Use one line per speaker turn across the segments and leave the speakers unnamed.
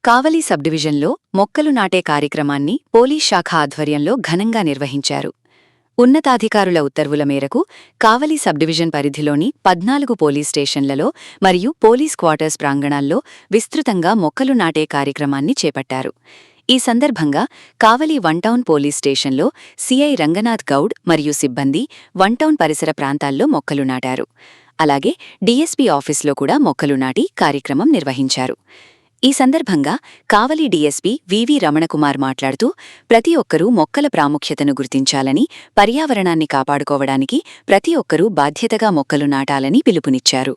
కావలి sub డివిజన్లో మొక్కలు నాటే కార్యక్రమాన్ని పోలీస్ శాఖ ఆధ్వర్యంలో ఘనంగా నిర్వహించారు. ఉన్నతాధికారుల ఉత్తర్వుల మేరకు కావలి సబ్ డివిజన్ పరిధిలోని 14 పోలీస్ స్టేషన్లలో మరియు పోలీస్ క్వార్టర్స్ ప్రాంగణాల్లో విస్తృతంగా మొక్కలు నాటే కార్యక్రమాన్ని చేపట్టారు. ఈ సందర్భంగా కావలి వన్ టౌన్ పోలీస్ స్టేషన్లో సిఐ రంగనాథ్ గౌడ్ మరియు సిబ్బంది వన్ టౌన్ పరిసర ప్రాంతాల్లో మొక్కలు నాటారు. అలాగే డీఎస్పీ ఆఫీస్లో కూడా మొక్కలు నాటి కార్యక్రమం నిర్వహించారు. ఈ సందర్భంగా కావలి డీఎస్పీ వివి రమణకుమార్ మాట్లాడుతూ ప్రతి ఒక్కరూ మొక్కల ప్రాముఖ్యతను గుర్తించాలని, పర్యావరణాన్ని కాపాడుకోవడానికి ప్రతి ఒక్కరూ బాధ్యతగా మొక్కలు నాటాలని పిలుపునిచ్చారు.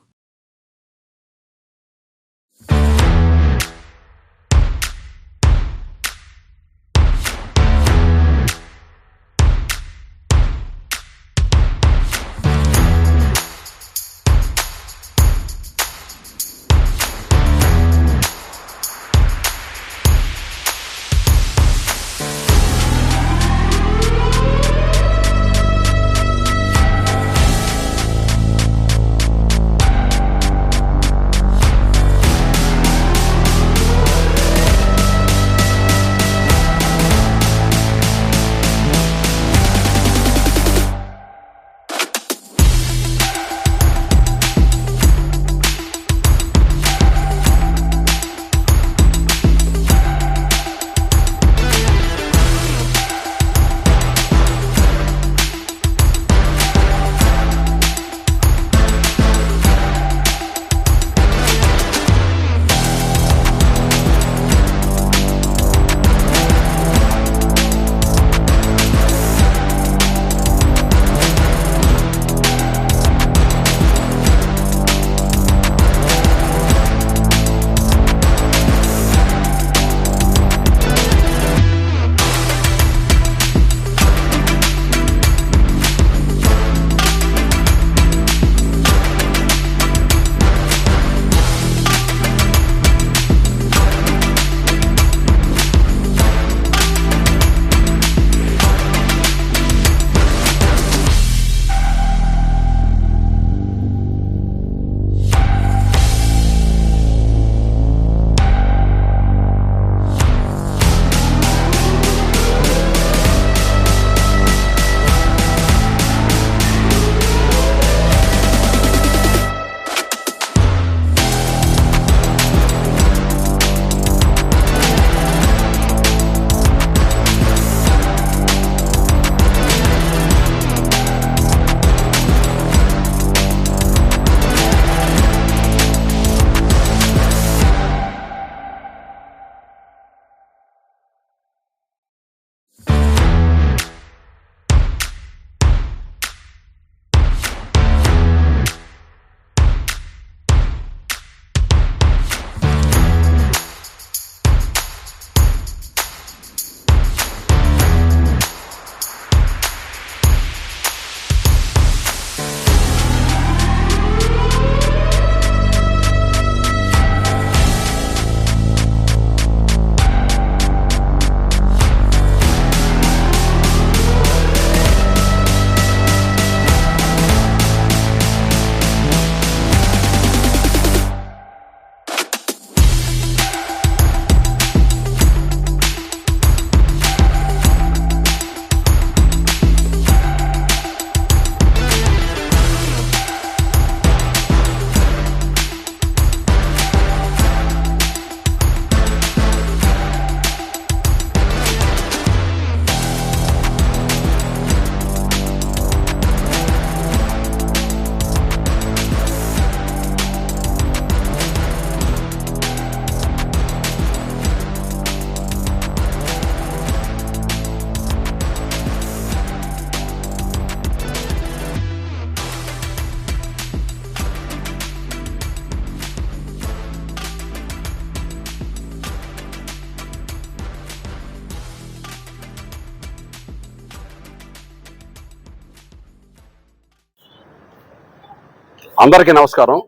అందరికీ నమస్కారం.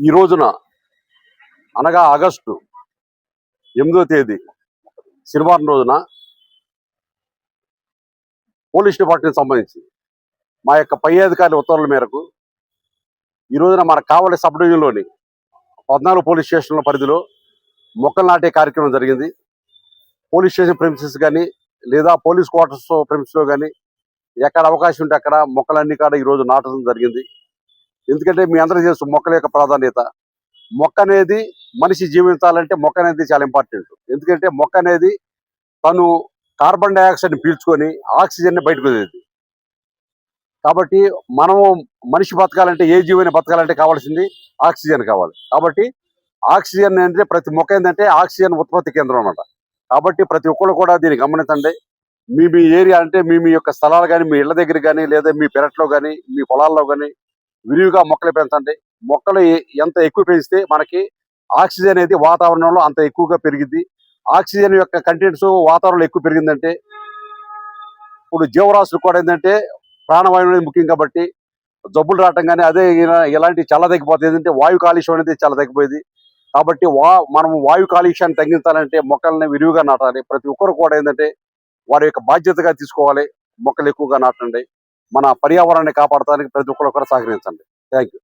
ఈ రోజున అనగా ఆగస్టు 8వ తేదీ శనివారం రోజున పోలీస్ డిపార్ట్మెంట్ సంబంధించి మా యొక్క పై అధికారుల ఉత్తర్వుల మేరకు ఈ రోజున మన కావలి సబ్ డివిజన్లోని 14 పోలీస్ స్టేషన్ల పరిధిలో మొక్కలు నాటే కార్యక్రమం జరిగింది. పోలీస్ స్టేషన్ ప్రెమిసెస్ కానీ లేదా పోలీస్ క్వార్టర్స్ ప్రెమిసెస్లో కానీ ఎక్కడ అవకాశం ఉంటే అక్కడ మొక్కలన్నీ కాడ ఈరోజు నాటడం జరిగింది. ఎందుకంటే మీ అందరికీ తెలుసు మొక్కల యొక్క ప్రాధాన్యత. మొక్క అనేది మనిషి జీవించాలంటే మొక్క అనేది చాలా ఇంపార్టెంట్. ఎందుకంటే మొక్క అనేది తను కార్బన్ డైఆక్సైడ్ని పీల్చుకొని ఆక్సిజన్ని బయటకు వదిలేది. కాబట్టి మనము మనిషి బతకాలంటే ఏ జీవైనా బతకాలంటే కావాల్సింది ఆక్సిజన్ కావాలి. కాబట్టి ఆక్సిజన్ అంటే ప్రతి మొక్క ఏంటంటే ఆక్సిజన్ ఉత్పత్తి కేంద్రం అన్నమాట. కాబట్టి ప్రతి ఒక్కరు కూడా దీన్ని గమనించండి. మీ ఏరియా అంటే మీ యొక్క స్థలాలు కానీ మీ ఇళ్ల దగ్గర కానీ లేదా మీ పెరట్లో కానీ మీ పొలాల్లో కానీ విరివిగా మొక్కలు పెంచండి. మొక్కలు ఎంత ఎక్కువ పెంచితే మనకి ఆక్సిజన్ అనేది వాతావరణంలో అంత ఎక్కువగా పెరిగింది. ఆక్సిజన్ యొక్క కంటెంట్స్ వాతావరణంలో ఎక్కువ పెరిగిందంటే ఇప్పుడు జీవరాశులు కూడా ఏంటంటే ప్రాణవాయువు అనేది ముఖ్యం. కాబట్టి జబ్బులు రావటం కానీ అదే ఇలాంటి చాలా తగ్గిపోతుంది. ఏంటంటే వాయు కాలుష్యం అనేది చాలా తగ్గిపోయింది. కాబట్టి మనం వాయు కాలుష్యాన్ని తగ్గించాలంటే మొక్కల్ని విరివిగా నాటాలి. ప్రతి ఒక్కరు కూడా ఏంటంటే వారి యొక్క బాధ్యతగా తీసుకోవాలి. మొక్కలు ఎక్కువగా నాటండి. మన పర్యావరణాన్ని కాపాడటానికి ప్రతి ఒక్కరు కూడా సహకరించండి. Thank you.